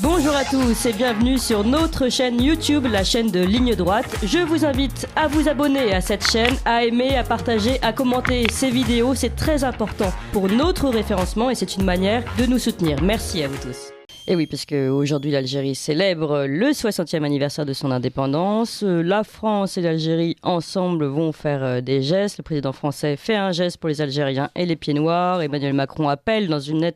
Bonjour à tous et bienvenue sur notre chaîne YouTube, la chaîne de Ligne Droite. Je vous invite à vous abonner à cette chaîne, à aimer, à partager, à commenter ces vidéos. C'est très important pour notre référencement et c'est une manière de nous soutenir. Merci à vous tous. Et oui, parce qu'aujourd'hui l'Algérie célèbre le 60e anniversaire de son indépendance. La France et l'Algérie ensemble vont faire des gestes. Le président français fait un geste pour les Algériens et les pieds noirs. Emmanuel Macron appelle dans une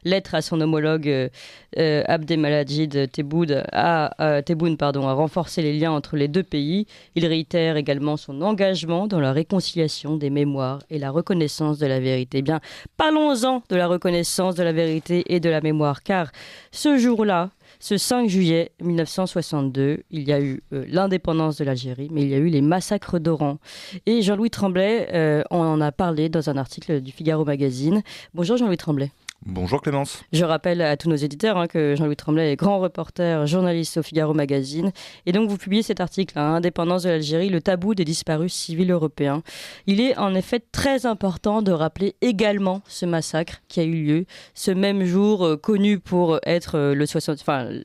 lettre à son homologue Abdelmadjid Tebboune à renforcer les liens entre les deux pays. Il réitère également son engagement dans la réconciliation des mémoires et la reconnaissance de la vérité. Eh bien, parlons-en de la reconnaissance de la vérité et de la mémoire, car ce jour-là, ce 5 juillet 1962, il y a eu l'indépendance de l'Algérie, mais il y a eu les massacres d'Oran. Et Jean-Louis Tremblay en a parlé dans un article du Figaro Magazine. Bonjour Jean-Louis Tremblay. Bonjour Clémence. Je rappelle à tous nos éditeurs que Jean-Louis Tremblay est grand reporter, journaliste au Figaro Magazine. Et donc vous publiez cet article, Indépendance de l'Algérie, le tabou des disparus civils européens. Il est en effet très important de rappeler également ce massacre qui a eu lieu ce même jour, connu pour être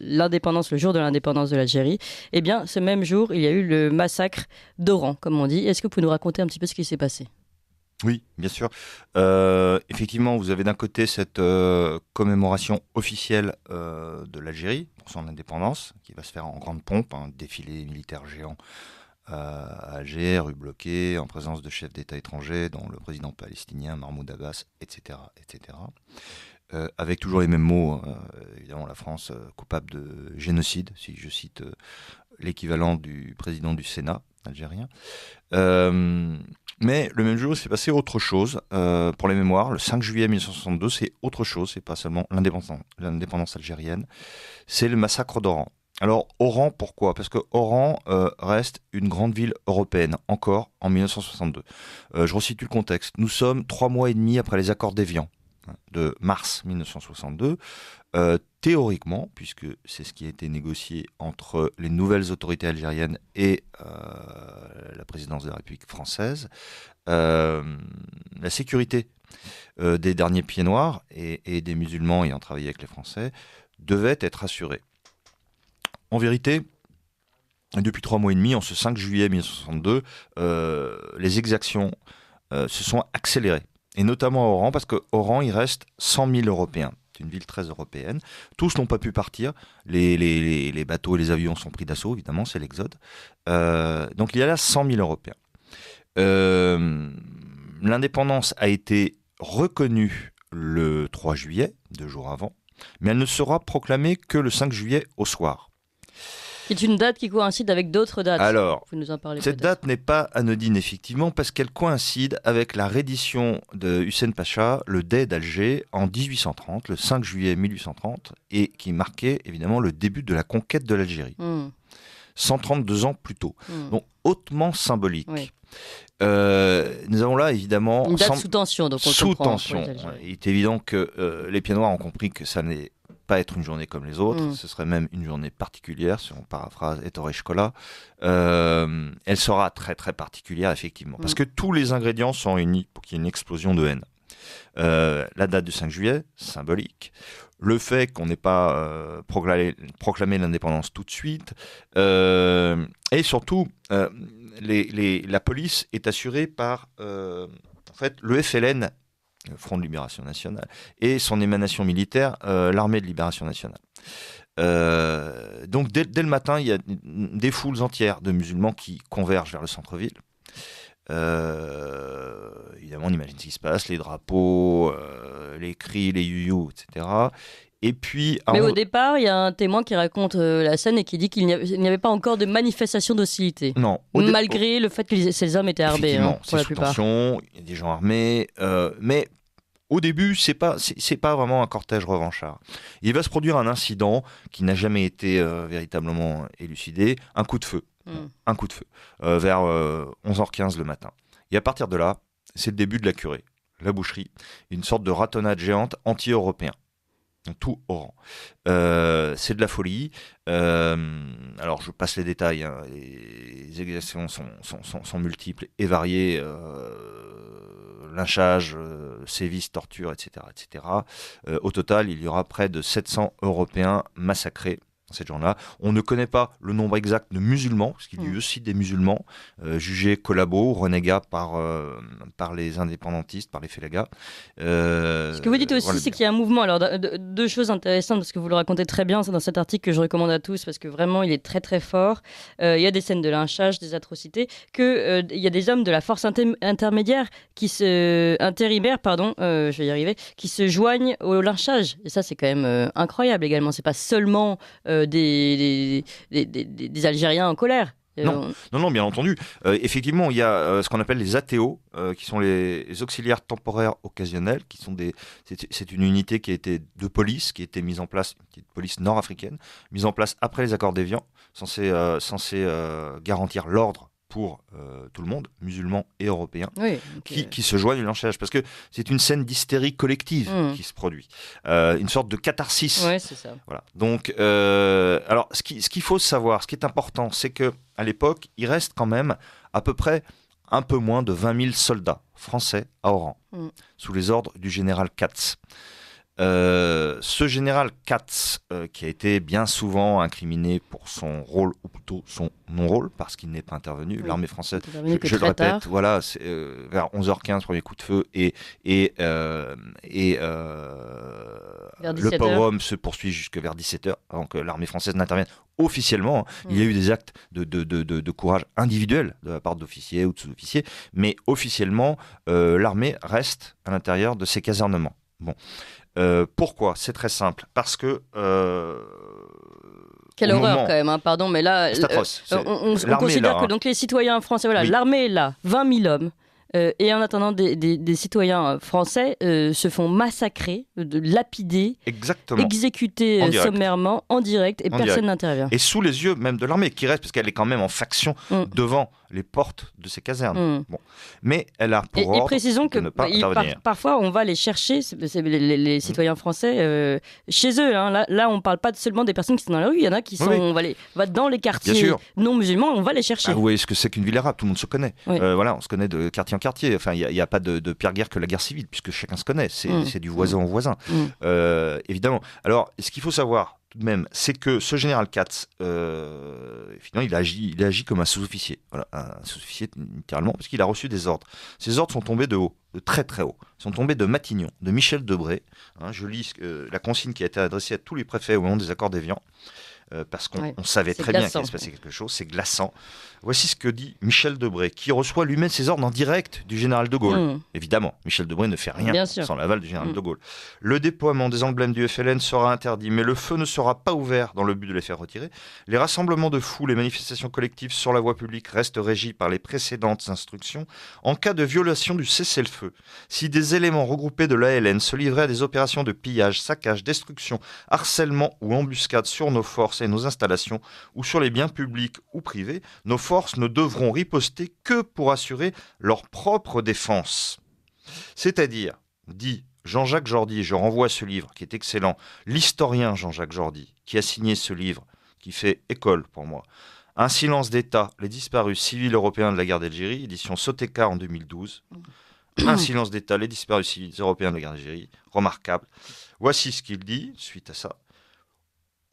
l'indépendance, le jour de l'indépendance de l'Algérie. Eh bien, ce même jour, il y a eu le massacre d'Oran, comme on dit. Est-ce que vous pouvez nous raconter un petit peu ce qui s'est passé ? Oui, bien sûr. Effectivement, vous avez d'un côté cette commémoration officielle de l'Algérie pour son indépendance, qui va se faire en grande pompe, un défilé militaire géant à Alger, rue Bloquée, en présence de chefs d'État étrangers, dont le président palestinien Mahmoud Abbas, etc., etc. Avec toujours les mêmes mots, évidemment la France coupable de génocide, si je cite l'équivalent du président du Sénat algérien. Mais le même jour, il s'est passé autre chose pour les mémoires. Le 5 juillet 1962, c'est autre chose, c'est pas seulement l'indépendance algérienne, c'est le massacre d'Oran. Alors Oran, pourquoi ? Parce que Oran reste une grande ville européenne, encore en 1962. Je resitue le contexte. Nous sommes 3 mois et demi après les accords d'Évian de mars 1962. Théoriquement, puisque c'est ce qui a été négocié entre les nouvelles autorités algériennes et la présidence de la République française, la sécurité des derniers pieds noirs et des musulmans ayant travaillé avec les Français devait être assurée. En vérité, depuis 3 mois et demi, en ce 5 juillet 1962, les exactions se sont accélérées. Et notamment à Oran, parce qu'Oran, il reste 100 000 Européens. C'est une ville très européenne. Tous n'ont pas pu partir. Les bateaux et les avions sont pris d'assaut, évidemment, c'est l'exode. Donc il y a là 100 000 Européens. L'indépendance a été reconnue le 3 juillet, 2 jours avant, mais elle ne sera proclamée que le 5 juillet au soir. C'est une date qui coïncide avec d'autres dates. Alors, vous nous en parlez cette date n'est pas anodine, effectivement, parce qu'elle coïncide avec la reddition de Hussein Pacha, le Dey d'Alger, en 1830, le 5 juillet 1830, et qui marquait évidemment le début de la conquête de l'Algérie. 132 ans plus tôt. Donc, hautement symbolique. Oui. Nous avons là, évidemment... Une date sous tension, donc on sous comprend. Tension. Il est évident que les pieds noirs ont compris que ça n'est pas être une journée comme les autres, ce serait même une journée particulière, si on paraphrase Ettore Scola. Elle sera très très particulière, effectivement, parce que tous les ingrédients sont réunis pour qu'il y ait une explosion de haine. La date du 5 juillet, symbolique. Le fait qu'on n'ait pas proclamé l'indépendance tout de suite. Et surtout, la police est assurée par le FLN, Front de Libération Nationale, et son émanation militaire, l'Armée de Libération Nationale. Donc dès le matin, il y a des foules entières de musulmans qui convergent vers le centre-ville. Évidemment, on imagine ce qui se passe, les drapeaux, les cris, les you-you, etc. Et puis, mais au départ, il y a un témoin qui raconte la scène et qui dit qu'il n'y avait pas encore de manifestation d'hostilité. Non. Malgré le fait que ces hommes étaient armés, pour la plupart. Tension, il y a des gens armés, mais au début, c'est pas vraiment un cortège revanchard. Il va se produire un incident qui n'a jamais été véritablement élucidé, un coup de feu. Un coup de feu, vers 11h15 le matin. Et à partir de là, c'est le début de la curée, la boucherie, une sorte de ratonnade géante anti-européen. Tout Oran. C'est de la folie. Alors, je passe les détails. Les exactions sont multiples et variées. lynchage, sévices, torture, etc. etc. Au total, il y aura près de 700 Européens massacrés ces gens-là. On ne connaît pas le nombre exact de musulmans, parce qu'il y a eu aussi des musulmans jugés collabos, renégats par les indépendantistes, par les félagas. Ce que vous dites aussi, c'est qu'il y a un mouvement. Alors, deux choses intéressantes, parce que vous le racontez très bien, c'est dans cet article que je recommande à tous, parce que vraiment, il est très très fort. Il y a des scènes de lynchage, des atrocités, il y a des hommes de la force intérimaire, qui se joignent au lynchage. Et ça, c'est quand même incroyable également. C'est pas seulement des Algériens en colère. Non, bien entendu. Effectivement, il y a ce qu'on appelle les ATO, qui sont les auxiliaires temporaires occasionnels, c'est une unité qui a été de police, qui a été mise en place, une petite police nord-africaine, mise en place après les accords d'Évian, censée garantir l'ordre pour tout le monde, musulmans et européens, qui se joignent au lynchage. Parce que c'est une scène d'hystérie collective qui se produit. Une sorte de catharsis. Oui, c'est ça. Voilà. Donc, alors, ce qu'il faut savoir, ce qui est important, c'est qu'à l'époque, il reste quand même à peu près un peu moins de 20 000 soldats français à Oran, sous les ordres du général Katz. Ce général Katz, qui a été bien souvent incriminé pour son rôle, ou plutôt son non-rôle, parce qu'il n'est pas intervenu, l'armée française, je le répète, voilà, c'est, vers 11h15, premier coup de feu, et le pogrom se poursuit jusque vers 17h, avant que l'armée française n'intervienne officiellement. Il y a eu des actes de courage individuel de la part d'officiers ou de sous-officiers, mais officiellement, l'armée reste à l'intérieur de ses casernements. Bon. Pourquoi ? C'est très simple. Parce que... Quelle horreur quand même, pardon, mais là... C'est atroce. On considère que donc les citoyens français, l'armée est là, 20 000 hommes, et en attendant, des citoyens français se font massacrer, lapider, exécuter sommairement, en direct, et personne n'intervient. Et sous les yeux même de l'armée, qui reste, parce qu'elle est quand même en faction devant les portes de ces casernes. Bon. Mais elle a pour ordre de ne pas intervenir. Parfois, on va les chercher, les citoyens français, chez eux. Hein. Là, on ne parle pas seulement des personnes qui sont dans la rue, il y en a qui sont... On va dans les quartiers non musulmans, on va les chercher. Vous voyez ce que c'est qu'une ville arabe, tout le monde se connaît. Voilà, on se connaît de quartier en quartier. Enfin, il n'y a pas de pire guerre que la guerre civile, puisque chacun se connaît. C'est du voisin au voisin. Évidemment. Alors, ce qu'il faut savoir, tout de même, c'est que ce général Katz, finalement, il agit comme un sous-officier. Voilà, un sous-officier, littéralement, parce qu'il a reçu des ordres. Ces ordres sont tombés de haut, de très très haut. Ils sont tombés de Matignon, de Michel Debré. Je lis la consigne qui a été adressée à tous les préfets au moment des accords d'Évian, parce qu'on savait très bien qu'il allait se passer quelque chose. C'est glaçant. Voici ce que dit Michel Debré, qui reçoit lui-même ses ordres en direct du général de Gaulle. Évidemment, Michel Debré ne fait rien sans l'aval du général de Gaulle. Le déploiement des emblèmes du FLN sera interdit, mais le feu ne sera pas ouvert dans le but de les faire retirer. Les rassemblements de foules et manifestations collectives sur la voie publique restent régis par les précédentes instructions. En cas de violation du cessez-le-feu, si des éléments regroupés de l'ALN se livraient à des opérations de pillage, saccage, destruction, harcèlement ou embuscade sur nos forces et nos installations ou sur les biens publics ou privés, nos forces ne devront riposter que pour assurer leur propre défense. C'est-à-dire, dit Jean-Jacques Jordi, et je renvoie à ce livre qui est excellent, l'historien Jean-Jacques Jordi, qui a signé ce livre, qui fait école pour moi. Un silence d'État, les disparus civils européens de la guerre d'Algérie, édition Soteca en 2012. Un silence d'État, les disparus civils européens de la guerre d'Algérie, remarquable. Voici ce qu'il dit suite à ça.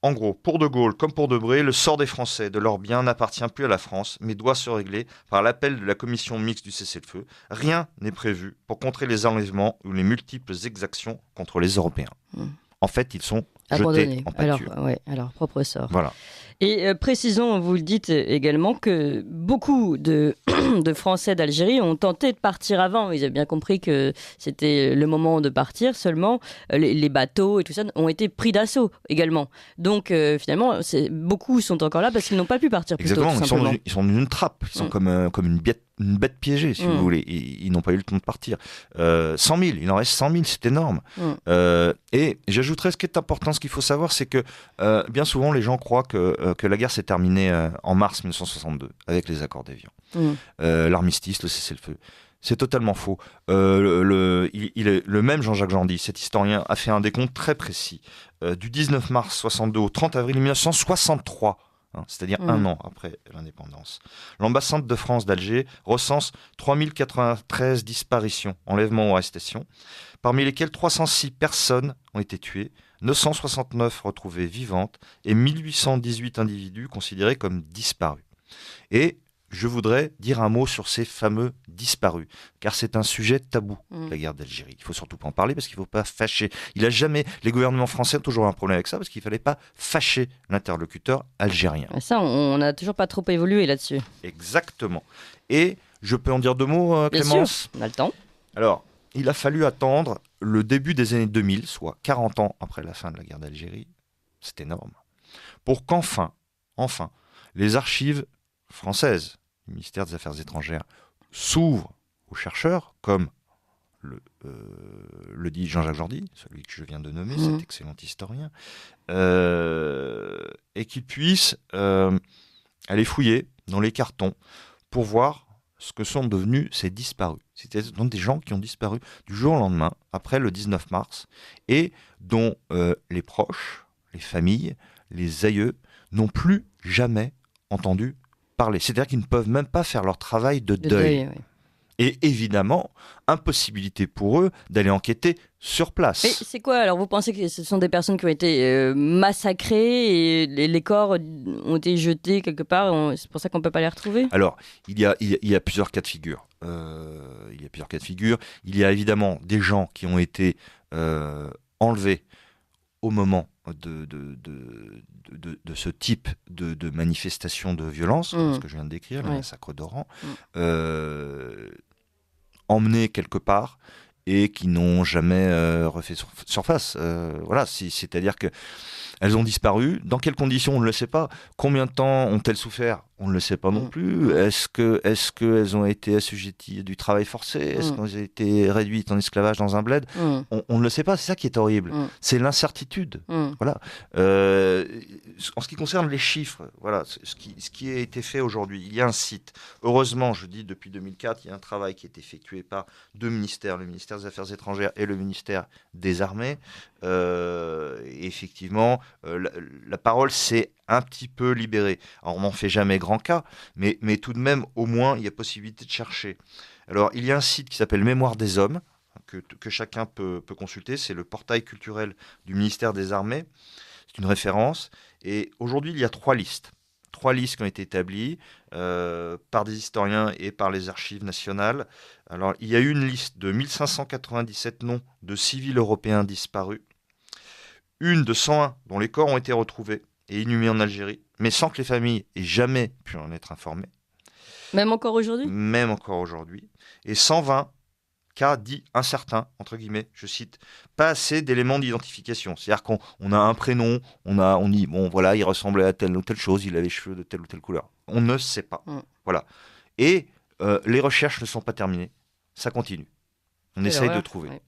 En gros, pour De Gaulle comme pour Debré, le sort des Français, de leurs biens, n'appartient plus à la France, mais doit se régler par l'appel de la commission mixte du cessez-le-feu. Rien n'est prévu pour contrer les enlèvements ou les multiples exactions contre les Européens. En fait, ils sont jetés en pâture. À leur propre sort. Voilà. Et précisons, vous le dites également, que beaucoup de Français d'Algérie ont tenté de partir avant. Ils avaient bien compris que c'était le moment de partir. Seulement, les bateaux et tout ça ont été pris d'assaut également. Donc, finalement, beaucoup sont encore là parce qu'ils n'ont pas pu partir plus tôt. Exactement, ils sont dans une trappe. Ils sont comme une bête piégée, si vous voulez. Ils n'ont pas eu le temps de partir. 100 000, il en reste 100 000, c'est énorme. Et j'ajouterais ce qui est important, ce qu'il faut savoir, c'est que bien souvent, les gens croient que la guerre s'est terminée en mars 1962, avec les accords d'Évian. L'armistice, le cessez-le-feu. C'est totalement faux. Le même Jean-Jacques Jordi, cet historien, a fait un décompte très précis. Du 19 mars 62 au 30 avril 1963, c'est-à-dire un an après l'indépendance. L'ambassade de France d'Alger recense 3093 disparitions, enlèvements ou arrestations, parmi lesquelles 306 personnes ont été tuées, 969 retrouvées vivantes et 1818 individus considérés comme disparus. Et je voudrais dire un mot sur ces fameux disparus, car c'est un sujet tabou, la guerre d'Algérie. Il ne faut surtout pas en parler parce qu'il ne faut pas fâcher. Les gouvernements français ont toujours un problème avec ça parce qu'il ne fallait pas fâcher l'interlocuteur algérien. Ça, on n'a toujours pas trop évolué là-dessus. Exactement. Et je peux en dire 2 mots, Clémence ? Bien sûr, on a le temps. Alors, il a fallu attendre le début des années 2000, soit 40 ans après la fin de la guerre d'Algérie, c'est énorme, pour qu'enfin, les archives françaises du ministère des Affaires étrangères s'ouvrent aux chercheurs, comme le dit Jean-Jacques Jordi, celui que je viens de nommer, cet excellent historien, et qu'ils puissent aller fouiller dans les cartons pour voir ce que sont devenus ces disparus. C'est-à-dire donc des gens qui ont disparu du jour au lendemain, après le 19 mars, et dont les proches, les familles, les aïeux n'ont plus jamais entendu parler. C'est-à-dire qu'ils ne peuvent même pas faire leur travail de deuil. Oui. Et évidemment, impossibilité pour eux d'aller enquêter sur place. Et c'est quoi alors ? Vous pensez que ce sont des personnes qui ont été massacrées et les corps ont été jetés quelque part, c'est pour ça qu'on ne peut pas les retrouver ? Alors, il y a plusieurs cas de figure. Il y a évidemment des gens qui ont été enlevés au moment de ce type de manifestation de violence, ce que je viens de décrire, le massacre d'Oran, emmenés quelque part et qui n'ont jamais refait surface. C'est-à-dire qu'elles ont disparu. Dans quelles conditions, on ne le sait pas. Combien de temps ont-elles souffert ? On ne le sait pas non plus. Est-ce qu'elles ont été assujetties à du travail forcé ? Est-ce qu'elles ont été réduites en esclavage dans un bled ? On ne le sait pas, c'est ça qui est horrible. C'est l'incertitude. Voilà. En ce qui concerne les chiffres, voilà, ce qui a été fait aujourd'hui, il y a un site. Heureusement, je dis depuis 2004, il y a un travail qui est effectué par 2 ministères, le ministère des Affaires étrangères et le ministère des Armées. Et effectivement, la parole s'est un petit peu libérée. Alors, on n'en fait jamais grand cas, mais tout de même, au moins, il y a possibilité de chercher. Alors, il y a un site qui s'appelle Mémoire des Hommes, que chacun peut consulter. C'est le portail culturel du ministère des Armées. C'est une référence. Et aujourd'hui, il y a 3 listes. 3 listes qui ont été établies par des historiens et par les archives nationales. Alors, il y a une liste de 1597 noms de civils européens disparus. Une de 101 dont les corps ont été retrouvés et inhumés en Algérie, mais sans que les familles aient jamais pu en être informées. Même encore aujourd'hui ? Même encore aujourd'hui. Et 120 cas dits incertains, entre guillemets, je cite, pas assez d'éléments d'identification. C'est-à-dire qu'on a un prénom, on dit, bon voilà, il ressemblait à telle ou telle chose, il avait les cheveux de telle ou telle couleur. On ne sait pas. Voilà. Et les recherches ne sont pas terminées. Ça continue. On essaye de trouver. Ouais.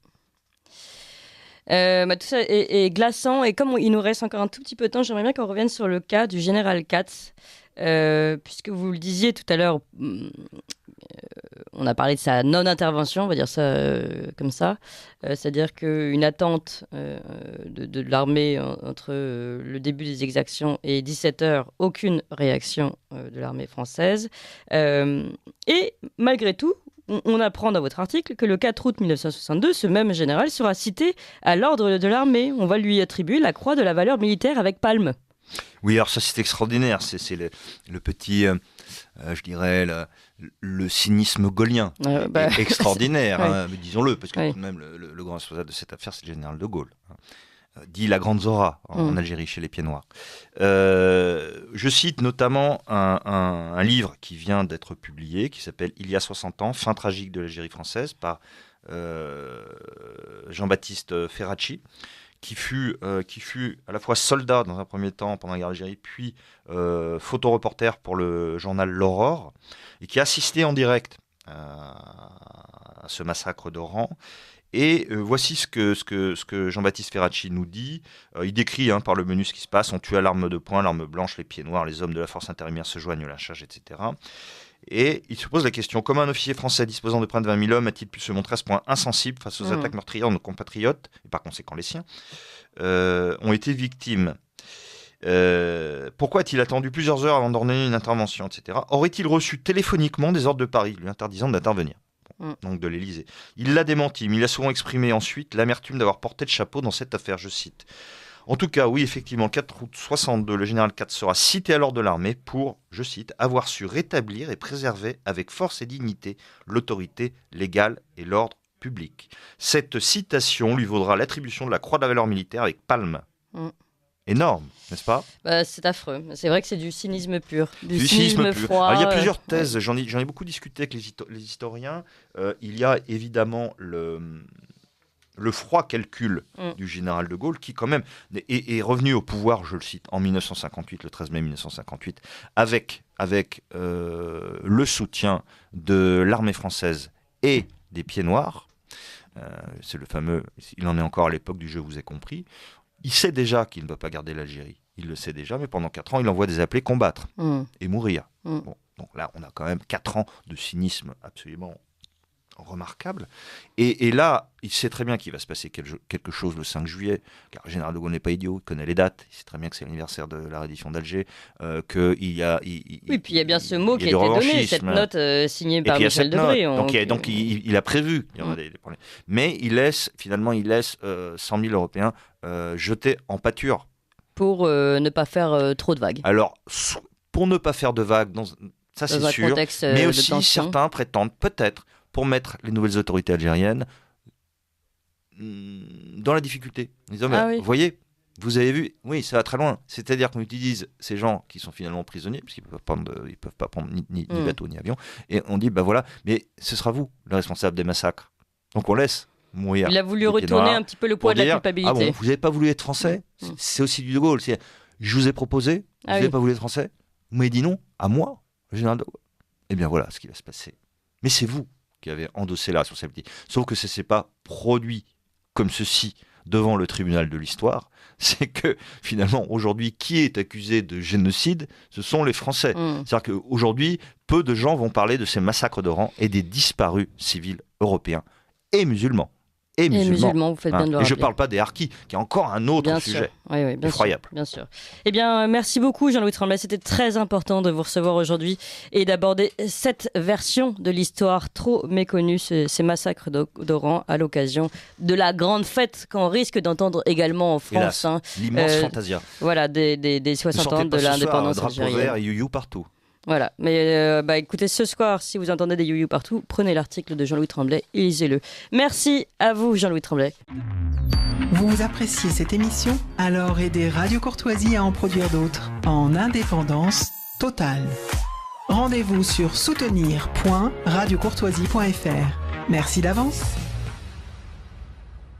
Tout ça est glaçant, et comme il nous reste encore un tout petit peu de temps, j'aimerais bien qu'on revienne sur le cas du général Katz, puisque vous le disiez tout à l'heure, on a parlé de sa non-intervention, on va dire ça comme ça, c'est-à-dire qu'une attente de l'armée entre le début des exactions et 17h, aucune réaction de l'armée française, et malgré tout, on apprend dans votre article que le 4 août 1962, ce même général sera cité à l'ordre de l'armée. On va lui attribuer la croix de la valeur militaire avec palme. Oui, alors ça c'est extraordinaire. C'est le petit, je dirais, le cynisme gaulien. Extraordinaire, ouais. Disons-le, parce que tout de même le grand responsable de cette affaire, c'est le général de Gaulle. Dit la Grande Zora en Algérie, chez les Pieds Noirs. Je cite notamment un livre qui vient d'être publié, qui s'appelle « Il y a 60 ans, fin tragique de l'Algérie française » par Jean-Baptiste Ferracci, qui fut à la fois soldat dans un premier temps pendant la guerre d'Algérie, puis photoreporter pour le journal L'Aurore, et qui a assisté en direct à ce massacre d'Oran. Et voici ce que Jean-Baptiste Ferracci nous dit. Il décrit par le menu ce qui se passe. On tue à l'arme de poing, l'arme blanche, les pieds noirs, les hommes de la force intérimaire se joignent au lynchage, etc. Et il se pose la question, comment un officier français disposant de près de 20 000 hommes a-t-il pu se montrer à ce point insensible face aux attaques meurtrières de nos compatriotes, et par conséquent les siens, ont été victimes. Pourquoi a-t-il attendu plusieurs heures avant d'ordonner une intervention, etc. Aurait-il reçu téléphoniquement des ordres de Paris lui interdisant d'intervenir ? Donc de l'Élysée. Il l'a démenti, mais il a souvent exprimé ensuite l'amertume d'avoir porté le chapeau dans cette affaire, je cite. En tout cas, oui, effectivement, le 4 août 62, le général Katz sera cité à l'ordre de l'armée pour, je cite, avoir su rétablir et préserver avec force et dignité l'autorité légale et l'ordre public. Cette citation lui vaudra l'attribution de la Croix de la valeur militaire avec palme. Énorme, n'est-ce pas ? C'est affreux. C'est vrai que c'est du cynisme pur. Du cynisme pur. froid. Alors, il y a plusieurs thèses. J'en ai beaucoup discuté avec les historiens. Il y a évidemment le froid calcul du général de Gaulle qui, quand même, est revenu au pouvoir, je le cite, en 1958, le 13 mai 1958, avec le soutien de l'armée française et des Pieds Noirs. C'est le fameux, il en est encore à l'époque du Je vous ai compris. Il sait déjà qu'il ne va pas garder l'Algérie. Il le sait déjà, mais pendant 4 ans, il envoie des appelés combattre et mourir. Bon, donc là, on a quand même 4 ans de cynisme absolument remarquable. Et là, il sait très bien qu'il va se passer quelque chose le 5 juillet, car le général de Gaulle n'est pas idiot, il connaît les dates, il sait très bien que c'est l'anniversaire de la reddition d'Alger, qu'il y a... Oui, puis il y a bien ce mot qui a été donné, cette note signée par Michel Debré. Donc il a prévu qu'il y aura des problèmes. Mais il laisse 100 000 Européens jetés en pâture. Pour ne pas faire trop de vagues. Alors, pour ne pas faire de vagues, ça c'est sûr, mais aussi certains prétendent peut-être pour mettre les nouvelles autorités algériennes dans la difficulté. Ils disent, vous voyez, vous avez vu, oui, ça va très loin. C'est-à-dire qu'on utilise ces gens qui sont finalement prisonniers, parce qu'ils ne peuvent pas prendre ni bateau ni avion, et on dit, voilà, mais ce sera vous le responsable des massacres. Donc on laisse mourir. Il a voulu retourner un petit peu le poids de la culpabilité. Ah bon, vous n'avez pas voulu être français ? C'est aussi du De Gaulle. Je vous ai proposé, vous n'avez pas voulu être français ? Vous m'avez dit non, à moi, le général de Gaulle. Eh bien voilà ce qui va se passer. Mais c'est vous qui avez endossé la responsabilité. Sauf que ça ne s'est pas produit comme ceci devant le tribunal de l'histoire. C'est que finalement, aujourd'hui, qui est accusé de génocide ? Ce sont les Français. C'est-à-dire qu'aujourd'hui, peu de gens vont parler de ces massacres de rang et des disparus civils européens et musulmans. Et musulmans, vous faites bien de le rappeler. Et je ne parle pas des harkis, qui est encore un autre sujet incroyable. Bien sûr. Eh bien, merci beaucoup Jean-Louis Tremblay. C'était très important de vous recevoir aujourd'hui et d'aborder cette version de l'histoire trop méconnue, ces massacres d'Oran, à l'occasion de la grande fête qu'on risque d'entendre également en France. L'immense Fantasia. Voilà, des 60 ans de l'indépendance algérienne. Drapeau vert et you-you partout. Voilà, mais écoutez, ce soir, si vous entendez des you-you partout, prenez l'article de Jean-Louis Tremblay et lisez-le. Merci à vous, Jean-Louis Tremblay. Vous appréciez cette émission ? Alors aidez Radio Courtoisie à en produire d'autres, en indépendance totale. Rendez-vous sur soutenir.radiocourtoisie.fr. Merci d'avance.